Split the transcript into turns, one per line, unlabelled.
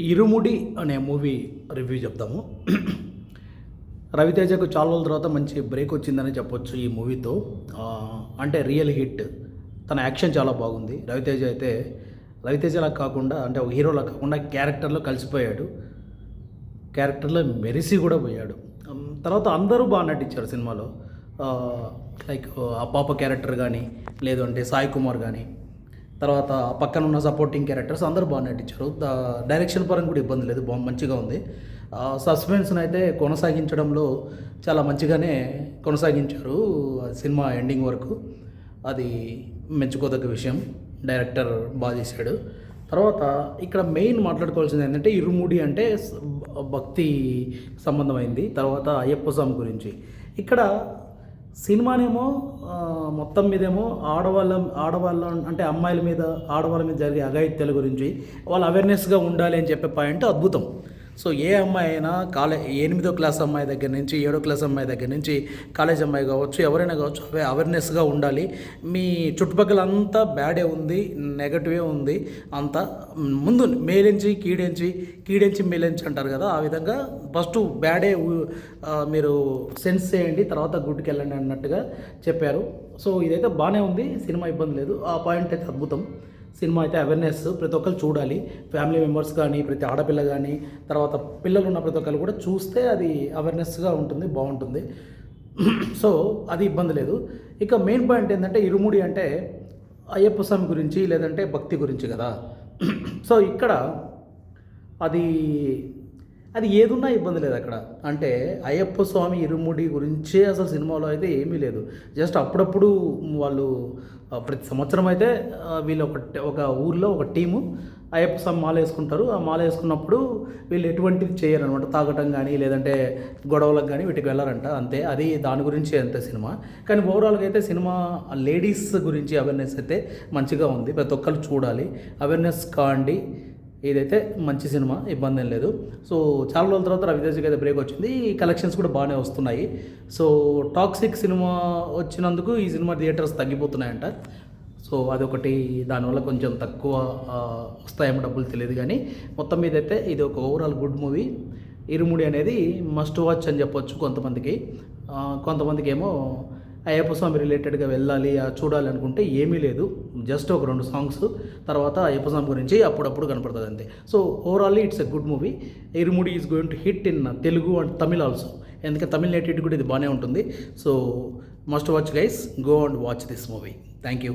ఇరుముడి అనే movie review చెప్తాము. రవితేజకు చాలా రోజుల తర్వాత మంచి బ్రేక్ వచ్చిందని చెప్పొచ్చు ఈ మూవీతో. అంటే రియల్ హిట్. తన యాక్షన్ చాలా బాగుంది. రవితేజలా కాకుండా, అంటే ఒక హీరోలా కాకుండా క్యారెక్టర్లో కలిసిపోయాడు. క్యారెక్టర్లో మెరిసి కూడా పోయాడు. తర్వాత అందరూ బాగా నటించారు సినిమాలో. లైక్ ఆ పాప క్యారెక్టర్ కానీ, లేదు అంటే సాయి కుమార్ కానీ, తర్వాత పక్కన ఉన్న సపోర్టింగ్ క్యారెక్టర్స్ అందరూ బాగా నటించారు. డైరెక్షన్ పరంగా కూడా ఇబ్బంది లేదు, మంచిగా ఉంది. సస్పెన్స్ని అయితే కొనసాగించడంలో చాలా మంచిగానే కొనసాగించారు సినిమా ఎండింగ్ వరకు. అది మెచ్చుకోదగ్గ విషయం. డైరెక్టర్ బాగా చేశాడు. తర్వాత ఇక్కడ మెయిన్ మాట్లాడుకోవాల్సింది ఏంటంటే, ఇరుముడి అంటే భక్తి సంబంధమైంది. తర్వాత అయ్యప్ప స్వామి గురించి. ఇక్కడ సినిమానేమో మొత్తం మీదేమో ఆడవాళ్ళ అంటే అమ్మాయిల మీద, ఆడవాళ్ళ మీద జరిగే అఘాయిత్యాల గురించి వాళ్ళు అవేర్నెస్గా ఉండాలి అని చెప్పే పాయింట్ అద్భుతం. సో ఏ అమ్మాయి అయినా 8వ క్లాస్ అమ్మాయి దగ్గర నుంచి 7వ క్లాస్ అమ్మాయి దగ్గర నుంచి కాలేజ్ అమ్మాయి కావచ్చు, ఎవరైనా కావచ్చు, అవేర్నెస్గా ఉండాలి. మీ చుట్టుపక్కల అంతా బ్యాడే ఉంది, నెగటివే ఉంది, అంతా ముందు మేలెంచి కీడెంచి మేలెంచి అంటారు కదా, ఆ విధంగా ఫస్ట్ బ్యాడే మీరు సెన్స్ చేయండి, తర్వాత గుడ్కి వెళ్ళండి అన్నట్టుగా చెప్పారు. సో ఇదైతే బాగానే ఉంది, సినిమా ఇబ్బంది లేదు. ఆ పాయింట్ అయితే అద్భుతం. సినిమా అయితే అవేర్నెస్, ప్రతి ఒక్కరు చూడాలి. ఫ్యామిలీ మెంబర్స్ కానీ, ప్రతి ఆడపిల్ల కానీ, తర్వాత పిల్లలు ఉన్న ప్రతి ఒక్కరు కూడా చూస్తే అది అవేర్నెస్గా ఉంటుంది, బాగుంటుంది. సో అది ఇబ్బంది లేదు. ఇక మెయిన్ పాయింట్ ఏంటంటే, ఇరుముడి అంటే అయ్యప్ప స్వామి గురించి, లేదంటే భక్తి గురించి కదా. సో ఇక్కడ అది ఏదున్నా ఇబ్బంది లేదు అక్కడ. అంటే అయ్యప్ప స్వామి ఇరుముడి గురించే అసలు సినిమాలో అయితే ఏమీ లేదు. జస్ట్ అప్పుడప్పుడు వాళ్ళు ప్రతి సంవత్సరం అయితే వీళ్ళు ఒక ఊర్లో ఒక టీము అయ్యప్ప స్వామి మాల వేసుకుంటారు. ఆ మాల వేసుకున్నప్పుడు వీళ్ళు ఎటువంటిది చేయరు అనమాట. తాగటం కానీ, లేదంటే గొడవలకు కానీ వీటికి వెళ్ళారంట, అంతే. అది దాని గురించి అంతే సినిమా. కానీ ఓవరాల్గా అయితే సినిమా లేడీస్ గురించి అవేర్నెస్ అయితే మంచిగా ఉంది. ప్రతి ఒక్కరు చూడాలి, అవేర్నెస్ కాండి. ఇదైతే మంచి సినిమా, ఇబ్బంది ఏం లేదు. సో చాలా రోజుల తర్వాత రవితేజకి అయితే బ్రేక్ వచ్చింది. కలెక్షన్స్ కూడా బాగానే వస్తున్నాయి. సో టాక్సిక్ సినిమా వచ్చినందుకు ఈ సినిమా థియేటర్స్ తగ్గిపోతున్నాయంట. సో అదొకటి, దానివల్ల కొంచెం తక్కువ వస్తాయేమో డబ్బులు తెలియదు. కానీ మొత్తం మీద అయితే ఇది ఒక ఓవరాల్ గుడ్ మూవీ. ఇరుముడి అనేది మస్ట్ వాచ్ అని చెప్పొచ్చు కొంతమందికి ఏమో అయ్యప్ప స్వామి రిలేటెడ్గా వెళ్ళాలి, చూడాలి అనుకుంటే ఏమీ లేదు. జస్ట్ ఒక 2 సాంగ్స్, తర్వాత అయ్యప్ప స్వామి గురించి అప్పుడప్పుడు కనపడుతుంది అంతే. So ఓవరాల్లీ it's a good movie. Irumudi is going to hit in Telugu and Tamil also. ఎందుకంటే తమిళ్ నేటివిటీ కూడా ఇది బాగానే ఉంటుంది. So must watch guys, go and watch this movie. Thank you.